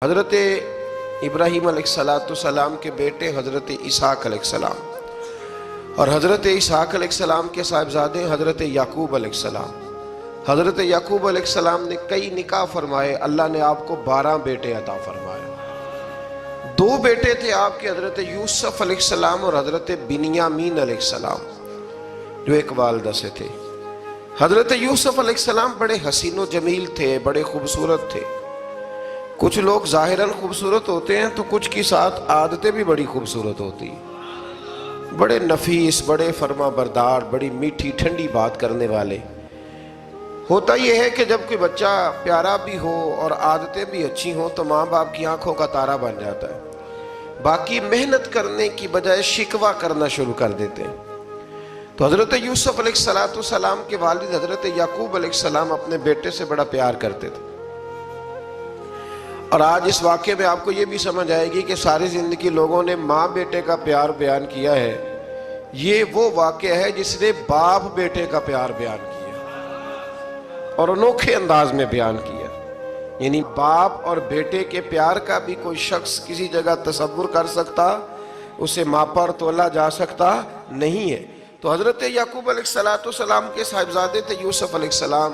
حضرت ابراہیم علیہ السلام کے بیٹے حضرت اسحاق علیہ السلام، اور حضرت اسحاق علیہ السلام کے صاحبزادے حضرت یعقوب علیہ السلام۔ حضرت یعقوب علیہ السلام نے کئی نکاح فرمائے، اللہ نے آپ کو 12 بیٹے عطا فرمائے۔ 2 بیٹے تھے آپ کے، حضرت یوسف علیہ السلام اور حضرت بنیامین علیہ السلام، جو ایک والدہ سے تھے۔ حضرت یوسف علیہ السلام بڑے حسین و جمیل تھے، بڑے خوبصورت تھے۔ کچھ لوگ ظاہراً خوبصورت ہوتے ہیں تو کچھ کی ساتھ عادتیں بھی بڑی خوبصورت ہوتی ہیں، بڑے نفیس، بڑے فرما بردار، بڑی میٹھی ٹھنڈی بات کرنے والے۔ ہوتا یہ ہے کہ جب کوئی بچہ پیارا بھی ہو اور عادتیں بھی اچھی ہوں تو ماں باپ کی آنکھوں کا تارا بن جاتا ہے، باقی محنت کرنے کی بجائے شکوہ کرنا شروع کر دیتے ہیں۔ تو حضرت یوسف علیہ السلام کے والد حضرت یعقوب علیہ السلام اپنے بیٹے سے بڑا پیار کرتے تھے۔ اور آج اس واقعے میں آپ کو یہ بھی سمجھ آئے گی کہ ساری زندگی لوگوں نے ماں بیٹے کا پیار بیان کیا ہے، یہ وہ واقعہ ہے جس نے باپ بیٹے کا پیار بیان کیا اور انوکھے انداز میں بیان کیا۔ یعنی باپ اور بیٹے کے پیار کا بھی کوئی شخص کسی جگہ تصور کر سکتا، اسے ماپا اور تولا جا سکتا نہیں ہے۔ تو حضرت یعقوب علیہ السلام کے صاحبزادے تھے یوسف علیہ السلام،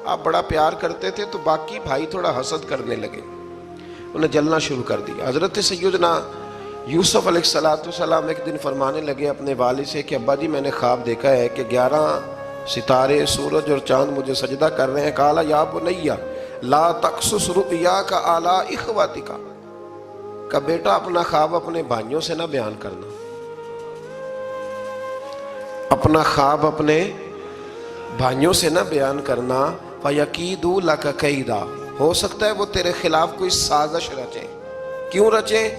آپ بڑا پیار کرتے تھے تو باقی بھائی تھوڑا حسد کرنے لگے، انہیں جلنا شروع کر دیا۔ حضرت سیدنا یوسف علیہ السلام ایک دن فرمانے لگے اپنے والد سے کہ ابا جی میں نے خواب دیکھا ہے کہ 11 ستارے، سورج اور چاند مجھے سجدہ کر رہے ہیں۔ قال یا بنی لا تقصص رؤیاک علی اخواتک، کہ بیٹا اپنا خواب اپنے بھائیوں سے نہ بیان کرنا، اپنا خواب اپنے بھائیوں سے نہ بیان کرنا۔ فَيَكِيدُوا لَكَ كَيْدًا، ہو سکتا ہے وہ تیرے خلاف کوئی سازش رچیں۔ کیوں رچیں؟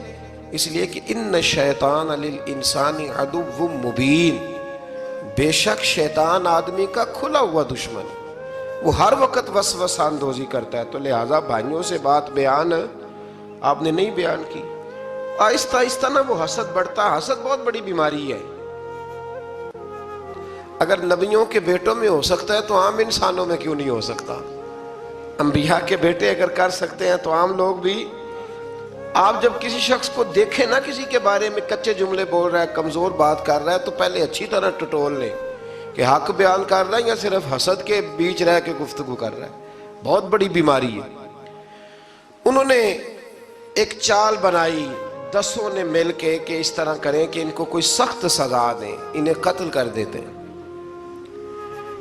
اس لیے کہ ان الشیطان للانسان عدو مبین، بے شک شیطان آدمی کا کھلا ہوا دشمن ہے، وہ ہر وقت وسوسہ اندوزی کرتا ہے۔ تو لہٰذا بھائیوں سے بات بیان آپ نے نہیں بیان کی۔ آہستہ آہستہ نا وہ حسد بڑھتا، حسد بہت بڑی بیماری ہے۔ اگر نبیوں کے بیٹوں میں ہو سکتا ہے تو عام انسانوں میں کیوں نہیں ہو سکتا؟ انبیاء کے بیٹے اگر کر سکتے ہیں تو عام لوگ بھی۔ آپ جب کسی شخص کو دیکھیں نا کسی کے بارے میں کچے جملے بول رہا ہے، کمزور بات کر رہا ہے، تو پہلے اچھی طرح ٹٹول لیں کہ حق بیان کر رہا ہے یا صرف حسد کے بیچ رہ کے گفتگو کر رہا ہے۔ بہت بڑی بیماری ہے۔ انہوں نے ایک چال بنائی 10 نے مل کے کہ اس طرح کریں کہ ان کو کوئی سخت سزا دیں، انہیں قتل کر دیتے ہیں۔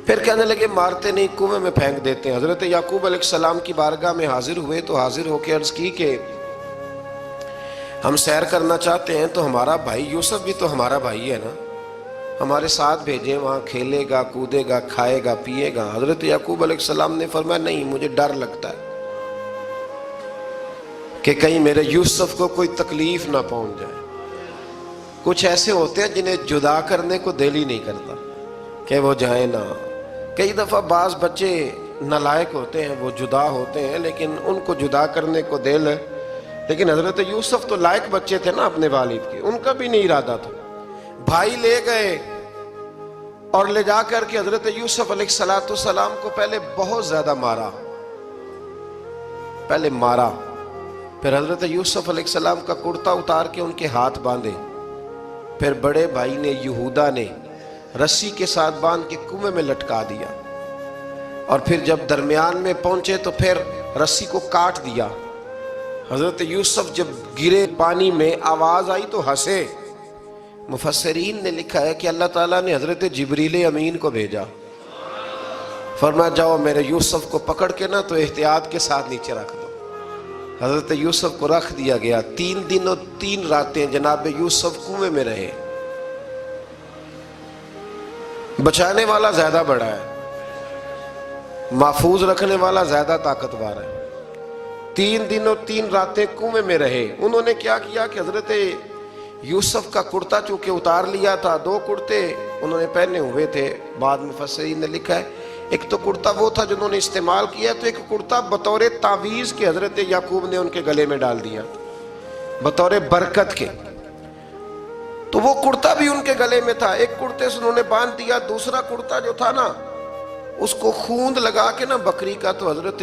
پھر کہنے لگے مارتے نہیں، کنویں میں پھینک دیتے ہیں۔ حضرت یعقوب علیہ السلام کی بارگاہ میں حاضر ہوئے تو حاضر ہو کے عرض کی کہ ہم سیر کرنا چاہتے ہیں تو ہمارا بھائی یوسف بھی تو ہمارا بھائی ہے نا، ہمارے ساتھ بھیجیں، وہاں کھیلے گا، کودے گا، کھائے گا، پیے گا۔ حضرت یعقوب علیہ السلام نے فرمایا نہیں، مجھے ڈر لگتا ہے کہ کہیں میرے یوسف کو کوئی تکلیف نہ پہنچ جائے۔ کچھ ایسے ہوتے ہیں جنہیں جدا کرنے کو دل ہی نہیں کرتا کہ وہ جائیں نہ۔ کئی دفعہ بعض بچے نالائق ہوتے ہیں، وہ جدا ہوتے ہیں لیکن ان کو جدا کرنے کو دل، لیکن حضرت یوسف تو لائق بچے تھے نا اپنے والد کے، ان کا بھی نہیں ارادہ تھا۔ بھائی لے گئے اور لے جا کر کے حضرت یوسف علیہ السلام کو پہلے بہت زیادہ مارا، پھر حضرت یوسف علیہ السلام کا کرتا اتار کے ان کے ہاتھ باندھے، پھر بڑے بھائی نے یہودا نے رسی کے ساتھ باندھ کے کنویں میں لٹکا دیا، اور پھر جب درمیان میں پہنچے تو پھر رسی کو کاٹ دیا۔ حضرت یوسف جب گرے پانی میں آواز آئی تو ہنسے۔ مفسرین نے لکھا ہے کہ اللہ تعالیٰ نے حضرت جبریل امین کو بھیجا، فرمایا جاؤ میرے یوسف کو پکڑ کے نا تو احتیاط کے ساتھ نیچے رکھ دو۔ حضرت یوسف کو رکھ دیا گیا۔ 3 دن اور 3 راتیں جناب یوسف کنویں میں رہے۔ بچانے والا زیادہ بڑا ہے، محفوظ رکھنے والا زیادہ طاقتور ہے۔ 3 دن اور 3 راتیں کنویں میں رہے۔ انہوں نے کیا کیا کہ حضرت یوسف کا کرتا چونکہ اتار لیا تھا، 2 کرتے انہوں نے پہنے ہوئے تھے، بعد مفسرین نے لکھا ہے ایک تو کرتا وہ تھا جنہوں نے استعمال کیا، تو ایک کرتا بطور تعویذ کے حضرت یعقوب نے ان کے گلے میں ڈال دیا بطور برکت کے، تو وہ کرتا بھی ان کے گلے میں تھا۔ ایک کرتے سے انہوں نے باندھ دیا، دوسرا کرتا جو تھا نا اس کو خوند لگا کے نا بکری کا، تو حضرت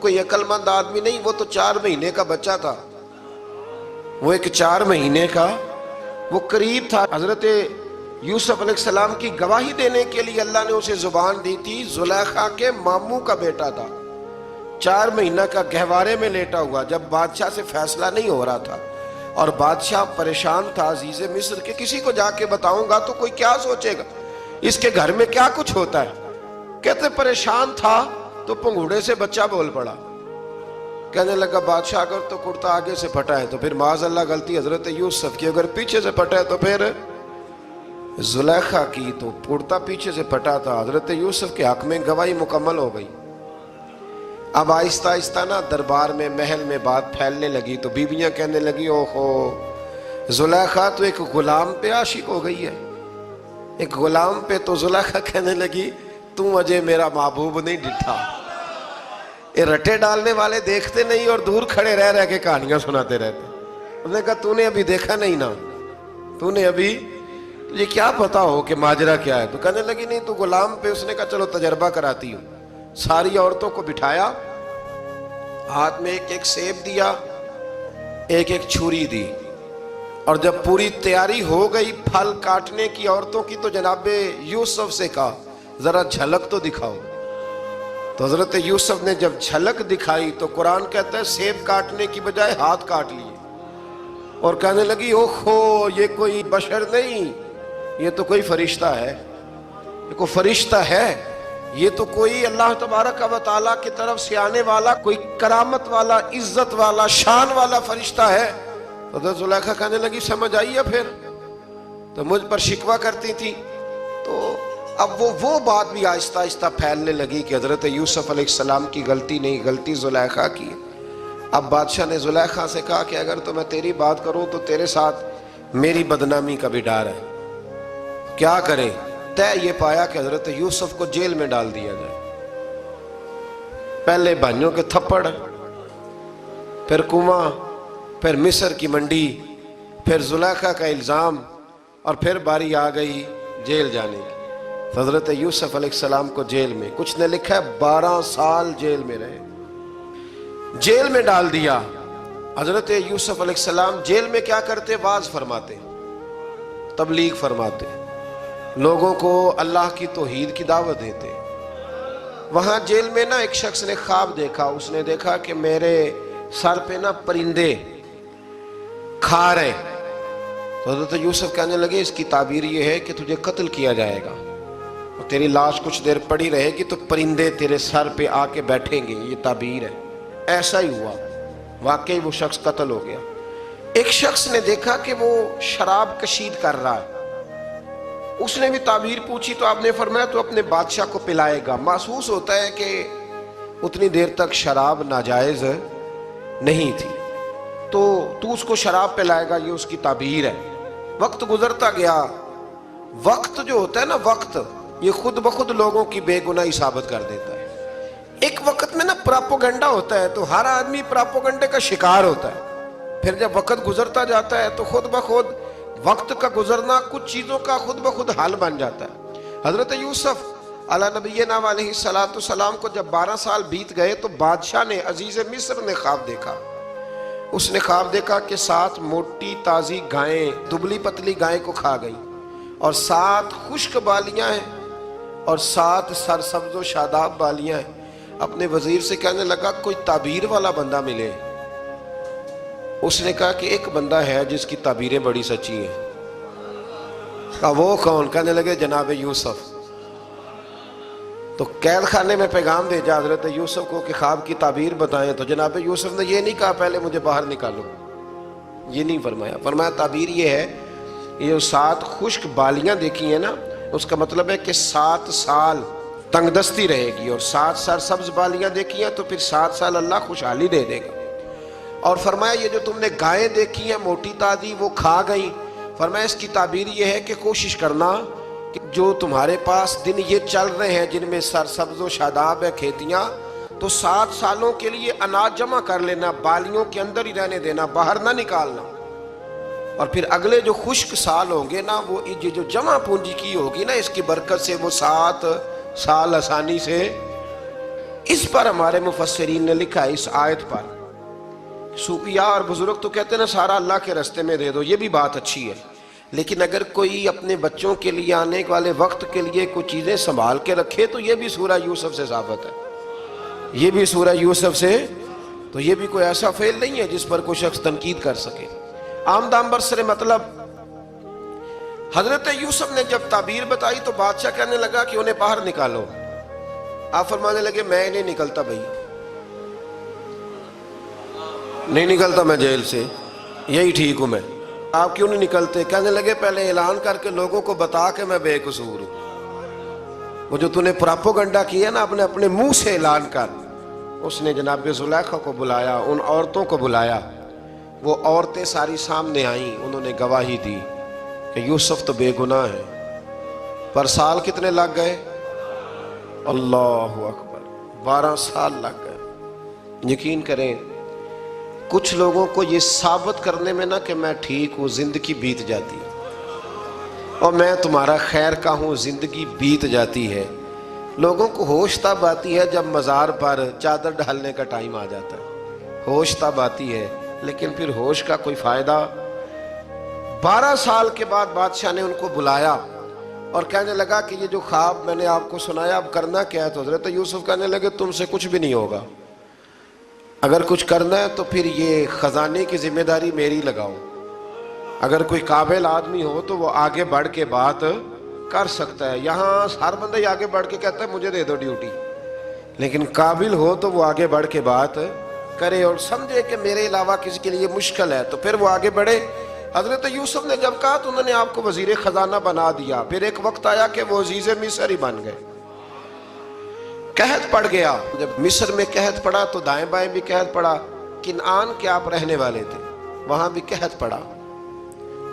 کوئی عقل مند آدمی نہیں، وہ تو 4 مہینے کا بچہ تھا، وہ ایک 4 مہینے کا وہ قریب تھا۔ حضرت یوسف علیہ السلام کی گواہی دینے کے لیے اللہ نے اسے زبان دی تھی، زلیخا کے ماموں کا بیٹا تھا، 4 مہینہ کا گہوارے میں لیٹا ہوا، جب بادشاہ سے فیصلہ نہیں ہو رہا تھا اور بادشاہ پریشان تھا عزیز مصر کے کسی کو جا کے بتاؤں گا تو کوئی کیا سوچے گا، اس کے گھر میں کیا کچھ ہوتا ہے۔ کہتے پریشان تھا تو پنگوڑے سے بچہ بول پڑا، کہنے لگا بادشاہ اگر تو کرتا آگے سے پھٹا ہے تو پھر معاذ اللہ غلطی حضرت یوسف کی، اگر پیچھے سے پھٹا ہے تو پھر زلیخا کی، تو کرتا پیچھے سے پھٹا تھا۔ حضرت یوسف کے حق میں گواہی مکمل ہو گئی۔ اب آہستہ آہستہ نا دربار میں محل میں بات پھیلنے لگی، تو بیویاں کہنے لگی اوہو زلیخا تو ایک غلام پہ عاشق ہو گئی ہے، ایک غلام پہ۔ تو زلیخا کہنے لگی تم اجے میرا محبوب نہیں ڈٹھا۔ یہ رٹے ڈالنے والے دیکھتے نہیں اور دور کھڑے رہ رہ کے کہانیاں سناتے رہتے۔ انہوں نے کہا تو نے ابھی دیکھا نہیں نا، تو نے ابھی تجھے کیا پتا ہو کہ ماجرا کیا ہے؟ تو کہنے لگی نہیں تو غلام پہ۔ اس نے کہا چلو تجربہ کراتی ہوں۔ ساری عورتوں کو بٹھایا، ہاتھ میں ایک ایک سیب دیا، ایک ایک چھری دی، اور جب پوری تیاری ہو گئی پھل کاٹنے کی عورتوں کی تو جناب یوسف سے کہا ذرا جھلک تو دکھاؤ۔ تو حضرت یوسف نے جب جھلک دکھائی تو قرآن کہتا ہے سیب کاٹنے کی بجائے ہاتھ کاٹ لیے، اور کہنے لگی اوہو یہ کوئی بشر نہیں، یہ تو کوئی فرشتہ ہے، یہ کوئی فرشتہ ہے، یہ تو کوئی اللہ تبارک و تعالیٰ کی طرف سے آنے والا کوئی کرامت والا عزت والا شان والا فرشتہ ہے۔ حضرت زلیخا کہنے لگی سمجھ آئی ہے پھر تو مجھ پر شکوہ کرتی تھی۔ تو اب وہ بات بھی آہستہ آہستہ پھیلنے لگی کہ حضرت یوسف علیہ السلام کی غلطی نہیں، غلطی زلیخا کی۔ اب بادشاہ نے زلیخا سے کہا کہ اگر تو میں تیری بات کروں تو تیرے ساتھ میری بدنامی کا بھی ڈر ہے، کیا کریں؟ طے یہ پایا کہ حضرت یوسف کو جیل میں ڈال دیا جائے۔ پہلے بھائیوں کے تھپڑ، پھر کنواں، پھر مصر کی منڈی، پھر زلیخا کا الزام، اور پھر باری آ گئی جیل جانے کی۔ حضرت یوسف علیہ السلام کو جیل میں، کچھ نے لکھا ہے 12 سال جیل میں رہے، جیل میں ڈال دیا۔ حضرت یوسف علیہ السلام جیل میں کیا کرتے؟ واعظ فرماتے، تبلیغ فرماتے، لوگوں کو اللہ کی توحید کی دعوت دیتے۔ وہاں جیل میں نا ایک شخص نے خواب دیکھا، اس نے دیکھا کہ میرے سر پہ نا پرندے کھا رہے۔ تو حضرت یوسف کہنے لگے اس کی تعبیر یہ ہے کہ تجھے قتل کیا جائے گا اور تیری لاش کچھ دیر پڑی رہے گی تو پرندے تیرے سر پہ آ کے بیٹھیں گے، یہ تعبیر ہے۔ ایسا ہی ہوا، واقعی وہ شخص قتل ہو گیا۔ ایک شخص نے دیکھا کہ وہ شراب کشید کر رہا ہے، اس نے بھی تعبیر پوچھی تو آپ نے فرمایا تو اپنے بادشاہ کو پلائے گا۔ محسوس ہوتا ہے کہ اتنی دیر تک شراب ناجائز نہیں تھی، تو اس کو شراب پلائے گا، یہ اس کی تعبیر ہے۔ وقت گزرتا گیا، وقت جو ہوتا ہے نا، وقت یہ خود بخود لوگوں کی بے گناہی ثابت کر دیتا ہے۔ ایک وقت میں نا پراپوگنڈا ہوتا ہے تو ہر آدمی پراپوگنڈے کا شکار ہوتا ہے، پھر جب وقت گزرتا جاتا ہے تو خود بخود وقت کا گزرنا کچھ چیزوں کا خود بخود حل بن جاتا ہے۔ حضرت یوسف علی نبینا علیہ السلام کو جب 12 سال بیت گئے تو بادشاہ نے، عزیز مصر نے خواب دیکھا۔ اس نے خواب دیکھا کہ 7 موٹی تازی گائیں دبلی پتلی گائیں کو کھا گئی، اور 7 خشک بالیاں ہیں اور 7 سرسبز و شاداب بالیاں ہیں۔ اپنے وزیر سے کہنے لگا کوئی تعبیر والا بندہ ملے۔ اس نے کہا کہ ایک بندہ ہے جس کی تعبیریں بڑی سچی ہیں۔ کہا وہ کون؟ کہنے لگے جناب یوسف۔ تو قید خانے میں پیغام بھیجا حضرت یوسف کو کہ خواب کی تعبیر بتائیں، تو جناب یوسف نے یہ نہیں کہا پہلے مجھے باہر نکالو، یہ نہیں فرمایا۔ فرمایا تعبیر یہ ہے، یہ 7 خشک بالیاں دیکھی ہیں نا، اس کا مطلب ہے کہ 7 سال تنگ دستی رہے گی، اور 7 سرسبز بالیاں دیکھی ہیں تو پھر 7 سال اللہ خوشحالی دے دے گا۔ اور فرمایا یہ جو تم نے گائیں دیکھی ہیں موٹی تازی وہ کھا گئی، فرمایا اس کی تعبیر یہ ہے کہ کوشش کرنا کہ جو تمہارے پاس دن یہ چل رہے ہیں جن میں سرسبز و شاداب ہے کھیتیاں، تو 7 سالوں کے لیے اناج جمع کر لینا، بالیوں کے اندر ہی رہنے دینا، باہر نہ نکالنا۔ اور پھر اگلے جو خشک سال ہوں گے نا، وہ یہ جو جمع پونجی کی ہوگی نا، اس کی برکت سے وہ 7 سال آسانی سے. اس پر ہمارے مفسرین نے لکھا ہے، اس آیت پر. صوفیاء اور بزرگ تو کہتے ہیں نا سارا اللہ کے راستے میں دے دو، یہ بھی بات اچھی ہے، لیکن اگر کوئی اپنے بچوں کے لیے آنے والے وقت کے لیے کچھ چیزیں سنبھال کے رکھے تو یہ بھی سورہ یوسف سے ثابت ہے. یہ بھی سورہ یوسف سے، تو یہ بھی کوئی ایسا فعل نہیں ہے جس پر کوئی شخص تنقید کر سکے. آمدام برسر مطلب حضرت یوسف نے جب تعبیر بتائی تو بادشاہ کہنے لگا کہ انہیں باہر نکالو. آپ فرمانے لگے میں نہیں نکلتا بھائی، نہیں نکلتا میں جیل سے، یہی ٹھیک ہوں میں. آپ کیوں نہیں نکلتے؟ کہنے لگے پہلے اعلان کر کے لوگوں کو بتا کہ میں بے قصور ہوں. وہ جو نے پراپوگنڈا کیا نا اپنے منہ سے اعلان کر. اس نے جناب زلیخا کو بلایا، ان عورتوں کو بلایا، وہ عورتیں ساری سامنے آئیں، انہوں نے گواہی دی کہ یوسف تو بے گناہ ہے. پر سال کتنے لگ گئے؟ اللہ اکبر، 12 سال لگ گئے. یقین کریں کچھ لوگوں کو یہ ثابت کرنے میں نا کہ میں ٹھیک ہوں زندگی بیت جاتی ہے، اور میں تمہارا خیر کا ہوں زندگی بیت جاتی ہے. لوگوں کو ہوش تب آتی ہے جب مزار پر چادر ڈالنے کا ٹائم آ جاتا ہے، ہوش تب آتی ہے، لیکن پھر ہوش کا کوئی فائدہ. 12 سال کے بعد بادشاہ نے ان کو بلایا اور کہنے لگا کہ یہ جو خواب میں نے آپ کو سنایا اب کرنا کیا ہے؟ تو حضرت یوسف کہنے لگے تم سے کچھ بھی نہیں ہوگا، اگر کچھ کرنا ہے تو پھر یہ خزانے کی ذمہ داری میری لگاؤ. اگر کوئی قابل آدمی ہو تو وہ آگے بڑھ کے بات کر سکتا ہے. یہاں ہر بندہ ہی آگے بڑھ کے کہتا ہے مجھے دے دو ڈیوٹی، لیکن قابل ہو تو وہ آگے بڑھ کے بات کرے اور سمجھے کہ میرے علاوہ کسی کے لیے مشکل ہے تو پھر وہ آگے بڑھے. حضرت یوسف نے جب کہا تو انہوں نے آپ کو وزیر خزانہ بنا دیا. پھر ایک وقت آیا کہ وہ عزیز مصر ہی بن گئے. قحط پڑ گیا، جب مصر میں قحط پڑا تو دائیں بائیں بھی قحط پڑا. کنعان کے آپ رہنے والے تھے، وہاں بھی قحط پڑا.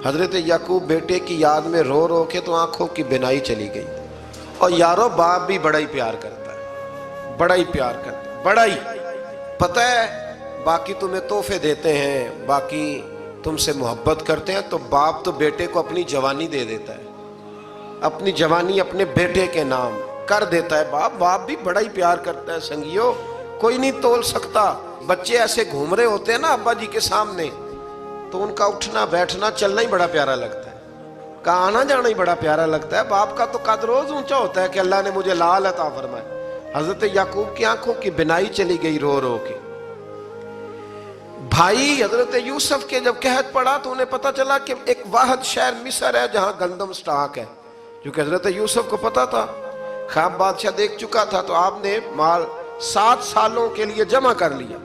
حضرت یعقوب بیٹے کی یاد میں رو رو کے تو آنکھوں کی بینائی چلی گئی. اور یارو باپ بھی بڑا ہی پیار کرتا ہے، بڑا ہی پیار کرتا ہے، بڑا ہی. پتہ ہے باقی تمہیں تحفے دیتے ہیں، باقی تم سے محبت کرتے ہیں، تو باپ تو بیٹے کو اپنی جوانی دے دیتا ہے، اپنی جوانی اپنے بیٹے کے نام کر دیتا ہے. باپ بھی بڑا ہی پیار کرتا ہے. سنگیو کوئی نہیں تول سکتا. بچے ایسے گھوم رہے ہوتے ہیں نا ابا جی کے سامنے تو ان کا اٹھنا بیٹھنا چلنا ہی بڑا پیارا لگتا ہے، کا آنا جانا ہی بڑا پیارا لگتا ہے. باپ کا تو قد روز اونچا ہوتا ہے کہ اللہ نے مجھے لال عطا فرمائے. حضرت یعقوب کی آنکھوں کی بینائی چلی گئی رو رو کے. بھائی حضرت یوسف کے جب قحط پڑا تو انہیں پتا چلا کہ ایک واحد شہر مصر ہے جہاں گندم سٹاک ہے، کیونکہ حضرت یوسف کو پتا تھا، خواب بادشاہ دیکھ چکا تھا. تو آپ نے مال 7 سالوں کے لیے جمع کر لیا.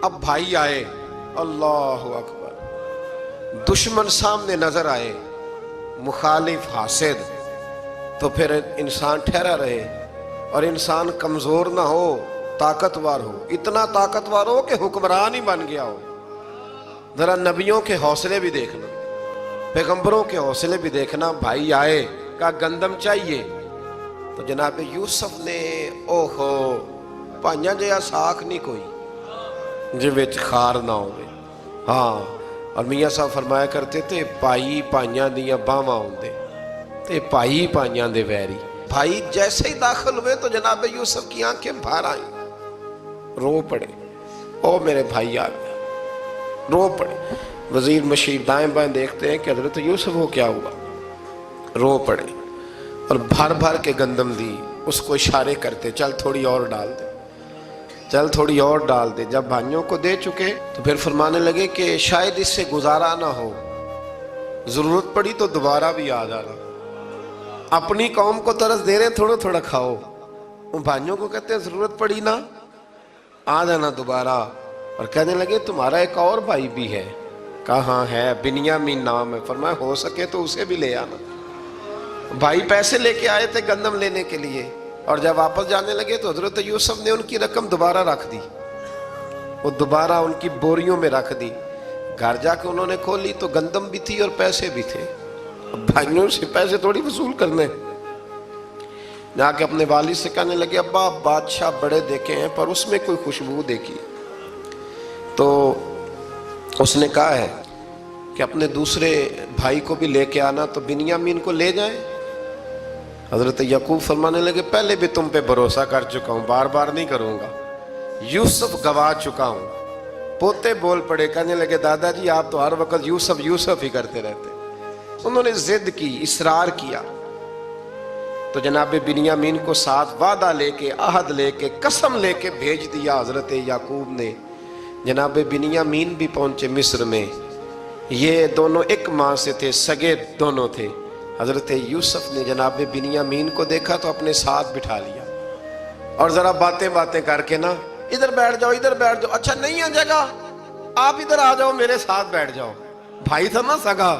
اب بھائی آئے، اللہ اکبر، دشمن سامنے نظر آئے، مخالف حاسد، تو پھر انسان ٹھہرا رہے اور انسان کمزور نہ ہو، طاقتور ہو. اتنا طاقتور ہو کہ حکمران ہی بن گیا ہو. ذرا نبیوں کے حوصلے بھی دیکھنا، پیغمبروں کے حوصلے بھی دیکھنا. بھائی آئے، کہا گندم چاہیے. تو جناب یوسف نے اوہو پائیاں جیا ساکھ نہیں کوئی جی وچ خار نہ ہوئے. ہاں، اور میاں صاحب فرمایا کرتے تھے پائی پائیاں دیاں باواں ہوندے تے پائی پائیاں دے ویری. بھائی جیسے ہی داخل ہوئے تو جناب یوسف کی آنکھیں بھار آئیں، رو پڑے. او میرے بھائی آ گیا، رو پڑے. وزیر مشیر دائیں بائیں دیکھتے ہیں کہ حضرت یوسف کو کیا ہوا، رو پڑے اور بھر بھر کے گندم دی. اس کو اشارے کرتے چل تھوڑی اور ڈال دے، چل تھوڑی اور ڈال دے. جب بھائیوں کو دے چکے تو پھر فرمانے لگے کہ شاید اس سے گزارا نہ ہو، ضرورت پڑی تو دوبارہ بھی آ جانا. اپنی قوم کو ترس دے رہے تھوڑا تھوڑا کھاؤ، ان بھائیوں کو کہتے ہیں ضرورت پڑی نا آ جانا دوبارہ. اور کہنے لگے تمہارا ایک اور بھائی بھی ہے. کہاں ہے؟ بنیامین نام ہے. فرمایا ہو سکے تو اسے بھی لے آنا. بھائی پیسے لے کے آئے تھے گندم لینے کے لیے، اور جب واپس جانے لگے تو حضرت یوسف نے ان کی رقم دوبارہ رکھ دی، وہ دوبارہ ان کی بوریوں میں رکھ دی. گھر جا کے انہوں نے کھولی تو گندم بھی تھی اور پیسے بھی تھے. بھائیوں سے پیسے تھوڑی وصول کرنے. جا کے اپنے والد سے کہنے لگے ابا بادشاہ بڑے دیکھے ہیں پر اس میں کوئی خوشبو دیکھی. تو اس نے کہا ہے کہ اپنے دوسرے بھائی کو بھی لے کے آنا، تو بنیامین کو لے جائیں؟ حضرت یعقوب فرمانے لگے پہلے بھی تم پہ بھروسہ کر چکا ہوں، بار بار نہیں کروں گا، یوسف گوا چکا ہوں۔ پوتے بول پڑے، کہنے لگے دادا جی آپ تو ہر وقت یوسف یوسف ہی کرتے رہتے۔ انہوں نے ضد کی، اصرار کیا، تو جناب بنیامین کو ساتھ وعدہ لے کے، عہد لے کے، قسم لے کے بھیج دیا حضرت یعقوب نے۔ جناب بنیامین بھی پہنچے مصر میں، یہ دونوں ایک ماں سے تھے، سگے دونوں تھے۔ حضرت یوسف نے جناب بنیامین کو دیکھا تو اپنے ساتھ بٹھا لیا، اور ذرا باتیں کر کے نا، ادھر بیٹھ جاؤ، ادھر بیٹھ جاؤ، اچھا نہیں ہے جگہ، آپ ادھر آ جاؤ، میرے ساتھ بیٹھ جاؤ۔ بھائی تھا نا سگا،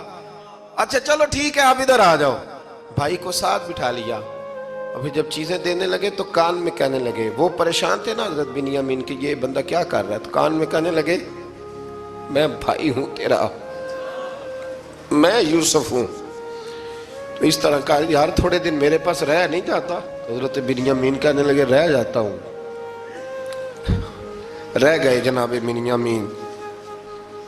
اچھا چلو ٹھیک ہے آپ ادھر آ جاؤ۔ بھائی کو ساتھ بٹھا لیا۔ ابھی جب چیزیں دینے لگے تو کان میں کہنے لگے، وہ پریشان تھے نا حضرت بنیامین کہ یہ بندہ کیا کر رہا ہے، تو کان میں کہنے لگے میں بھائی ہوں تیرا، میں یوسف ہوں۔ تو اس طرح کہا یار تھوڑے دن میرے پاس رہ نہیں جاتا؟ حضرت بنیامین کہنے لگے رہ جاتا ہوں۔ رہ گئے جناب بنیامین۔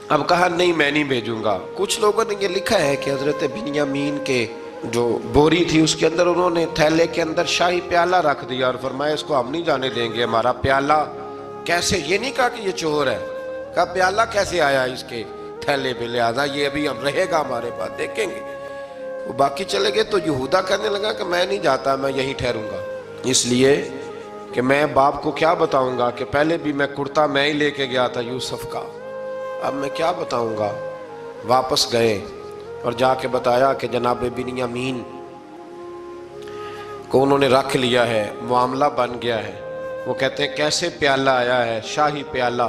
اب کہا نہیں میں نہیں بھیجوں گا۔ کچھ لوگوں نے یہ لکھا ہے کہ حضرت بنیامین کے جو بوری تھی اس کے اندر انہوں نے تھیلے کے اندر شاہی پیالہ رکھ دیا اور فرمایا اس کو ہم نہیں جانے دیں گے، ہمارا پیالہ کیسے، یہ نہیں کہا کہ یہ چور ہے، کہا پیالہ کیسے آیا اس کے تھیلے پہ، لہذا یہ ابھی ہم رہے گا ہمارے پاس، دیکھیں گے۔ وہ باقی چلے گئے تو یہودا کہنے لگا کہ میں نہیں جاتا، میں یہیں ٹھہروں گا، اس لیے کہ میں باپ کو کیا بتاؤں گا کہ پہلے بھی میں کرتا میں ہی لے کے گیا تھا یوسف کا، اب میں کیا بتاؤں گا۔ واپس گئے اور جا کے بتایا کہ جناب بنیامین کو انہوں نے رکھ لیا ہے، معاملہ بن گیا ہے۔ وہ کہتے ہیں کیسے پیالہ آیا ہے، شاہی پیالہ۔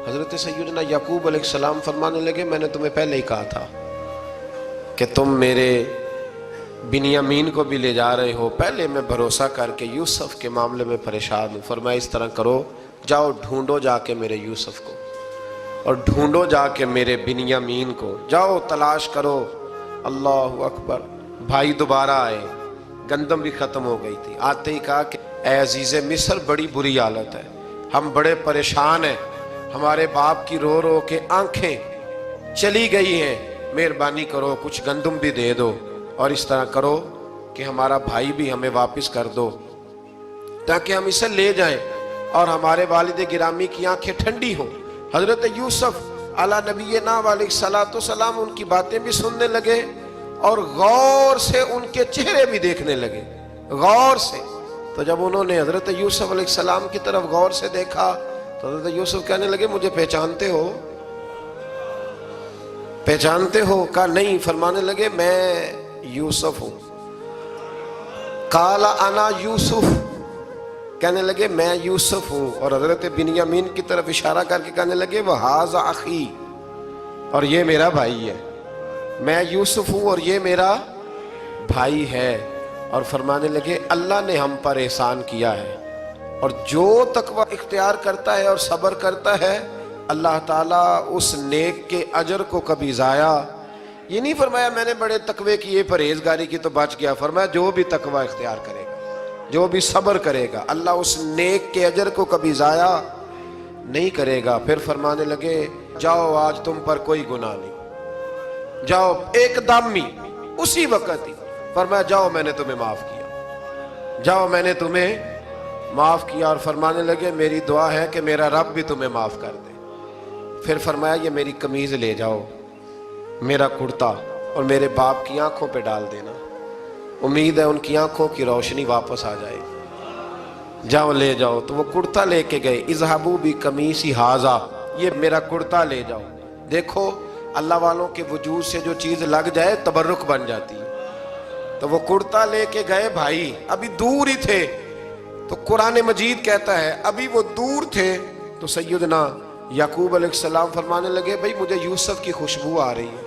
حضرت سیدنا یعقوب علیہ السلام فرمانے لگے میں نے تمہیں پہلے ہی کہا تھا کہ تم میرے بنیامین کو بھی لے جا رہے ہو، پہلے میں بھروسہ کر کے یوسف کے معاملے میں پریشان ہوں۔ فرمایا اس طرح کرو، جاؤ ڈھونڈو جا کے میرے یوسف کو، اور ڈھونڈو جا کے میرے بنیامین کو، جاؤ تلاش کرو۔ اللہ اکبر۔ بھائی دوبارہ آئے، گندم بھی ختم ہو گئی تھی، آتے ہی کہا کہ اے عزیز مصر بڑی بری حالت ہے، ہم بڑے پریشان ہیں، ہمارے باپ کی رو رو کے آنکھیں چلی گئی ہیں، مہربانی کرو کچھ گندم بھی دے دو، اور اس طرح کرو کہ ہمارا بھائی بھی ہمیں واپس کر دو تاکہ ہم اسے لے جائیں اور ہمارے والد گرامی کی آنکھیں ٹھنڈی ہوں۔ حضرت یوسف علیٰ نبینا علیہ السلام ان کی باتیں بھی سننے لگے اور غور سے ان کے چہرے بھی دیکھنے لگے، غور سے۔ تو جب انہوں نے حضرت یوسف علیہ السلام کی طرف غور سے دیکھا تو حضرت یوسف کہنے لگے مجھے پہچانتے ہو، پہچانتے ہو؟ کہا نہیں۔ فرمانے لگے میں یوسف ہوں۔ قال انا یوسف، کہنے لگے میں یوسف ہوں، اور حضرت بنیامین کی طرف اشارہ کر کے کہنے لگے وَهَذَا أَخِي، اور یہ میرا بھائی ہے، میں یوسف ہوں اور یہ میرا بھائی ہے۔ اور فرمانے لگے اللہ نے ہم پر احسان کیا ہے، اور جو تقوی اختیار کرتا ہے اور صبر کرتا ہے اللہ تعالیٰ اس نیک کے اجر کو کبھی ضائع، یہ نہیں فرمایا میں نے بڑے تقوی کیے پرہیزگاری کی تو بچ گیا، فرمایا جو بھی تقوی اختیار کرے گا، جو بھی صبر کرے گا، اللہ اس نیک کے اجر کو کبھی ضائع نہیں کرے گا۔ پھر فرمانے لگے جاؤ آج تم پر کوئی گناہ نہیں، جاؤ ایک دم ہی اسی وقت ہی فرمایا جاؤ میں نے تمہیں معاف کیا، جاؤ میں نے تمہیں معاف کیا۔ اور فرمانے لگے میری دعا ہے کہ میرا رب بھی تمہیں معاف کر دے۔ پھر فرمایا یہ میری قمیض لے جاؤ، میرا کرتا، اور میرے باپ کی آنکھوں پہ ڈال دینا، امید ہے ان کی آنکھوں کی روشنی واپس آ جائے، جاؤ لے جاؤ۔ تو وہ کرتا لے کے گئے، اذهبوا بقمیصی ھذا، یہ میرا کرتا لے جاؤ۔ دیکھو اللہ والوں کے وجود سے جو چیز لگ جائے تبرک بن جاتی ہے۔ تو وہ کرتا لے کے گئے، بھائی ابھی دور ہی تھے، تو قرآن مجید کہتا ہے ابھی وہ دور تھے تو سیدنا یعقوب علیہ السلام فرمانے لگے بھئی مجھے یوسف کی خوشبو آ رہی ہے،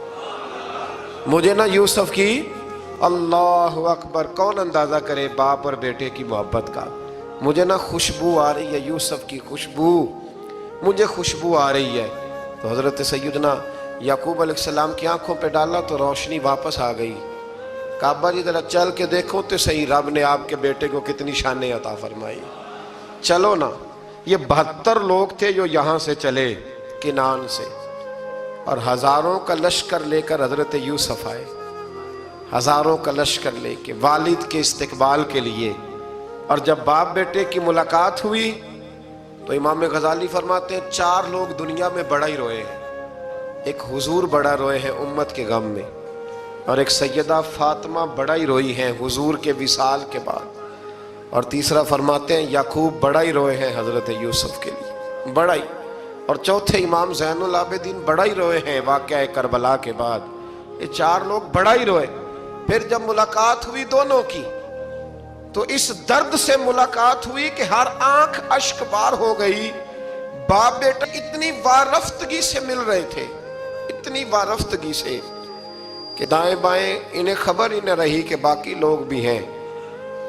مجھے نا یوسف کی، اللہ اکبر، کون اندازہ کرے باپ اور بیٹے کی محبت کا، مجھے نا خوشبو آ رہی ہے، یوسف کی خوشبو، مجھے خوشبو آ رہی ہے۔ تو حضرت سیدنا یعقوب علیہ السلام کی آنکھوں پہ ڈالا تو روشنی واپس آ گئی۔ کعبہ جی ذرا چل کے دیکھو تو صحیح رب نے آپ کے بیٹے کو کتنی شانیں عطا فرمائی۔ چلو نا، یہ 72 لوگ تھے جو یہاں سے چلے کنان سے، اور ہزاروں کا لشکر لے کر حضرت یوسف آئے، ہزاروں کا لشکر لے کے والد کے استقبال کے لیے۔ اور جب باپ بیٹے کی ملاقات ہوئی تو امام غزالی فرماتے ہیں 4 لوگ دنیا میں بڑا ہی روئے ہیں۔ ایک حضور بڑا روئے ہیں امت کے غم میں، اور ایک سیدہ فاطمہ بڑا ہی روئی ہیں حضور کے وصال کے بعد، اور تیسرا فرماتے ہیں یعقوب بڑا ہی روئے ہیں حضرت یوسف کے لیے، بڑا ہی، اور چوتھے امام زین العابدین بڑا ہی روئے ہیں واقعہ کربلا کے بعد۔ یہ 4 لوگ بڑا ہی روئے۔ پھر جب ملاقات ہوئی دونوں کی تو اس درد سے ملاقات ہوئی کہ ہر آنکھ اشک بار ہو گئی۔ باپ بیٹا اتنی وارفتگی سے مل رہے تھے، اتنی وارفتگی سے کہ دائیں بائیں انہیں خبر ہی نہ رہی کہ باقی لوگ بھی ہیں۔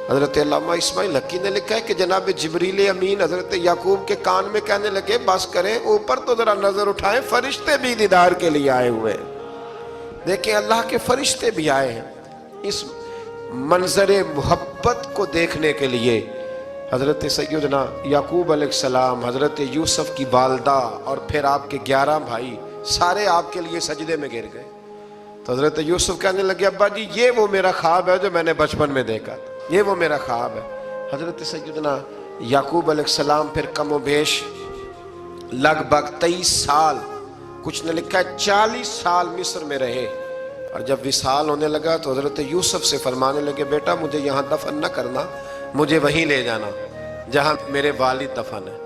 حضرت علامہ اسماعیل حقی نے لکھا ہے کہ جناب جبریل امین حضرت یعقوب کے کان میں کہنے لگے بس کریں، اوپر تو ذرا نظر اٹھائیں، فرشتے بھی دیدار کے لیے آئے ہوئے ہیں۔ دیکھیں اللہ کے فرشتے بھی آئے ہیں اس منظر محبت کو دیکھنے کے لیے۔ حضرت سیدنا یعقوب علیہ السلام، حضرت یوسف کی والدہ، اور پھر آپ کے 11 بھائی سارے آپ کے لیے سجدے میں گر گئے۔ تو حضرت یوسف کہنے لگے ابا جی یہ وہ میرا خواب ہے جو میں نے بچپن میں دیکھا تھا، یہ وہ میرا خواب ہے۔ حضرت سیدنا یعقوب علیہ السلام پھر کم و بیش لگ بھگ 23 سال، کچھ نے لکھا ہے 40 سال مصر میں رہے، اور جب وصال ہونے لگا تو حضرت یوسف سے فرمانے لگے بیٹا مجھے یہاں دفن نہ کرنا، مجھے وہیں لے جانا جہاں میرے والد دفن ہے۔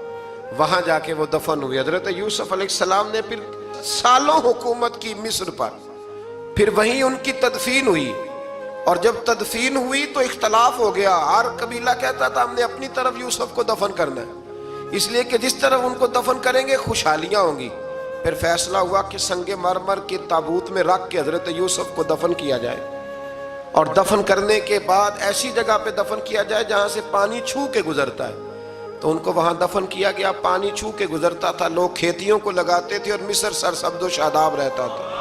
وہاں جا کے وہ دفن ہوئے۔ حضرت یوسف علیہ السلام نے پھر سالوں حکومت کی مصر پر، پھر وہیں ان کی تدفین ہوئی، اور جب تدفین ہوئی تو اختلاف ہو گیا۔ ہر قبیلہ کہتا تھا ہم نے اپنی طرف یوسف کو دفن کرنا ہے، اس لیے کہ جس طرف ان کو دفن کریں گے خوشحالیاں ہوں گی۔ پھر فیصلہ ہوا کہ سنگ مرمر کے تابوت میں رکھ کے حضرت یوسف کو دفن کیا جائے، اور دفن کرنے کے بعد ایسی جگہ پہ دفن کیا جائے جہاں سے پانی چھو کے گزرتا ہے۔ تو ان کو وہاں دفن کیا گیا، پانی چھو کے گزرتا تھا، لوگ کھیتیوں کو لگاتے تھے اور مصر سرسبز و شاداب رہتا تھا۔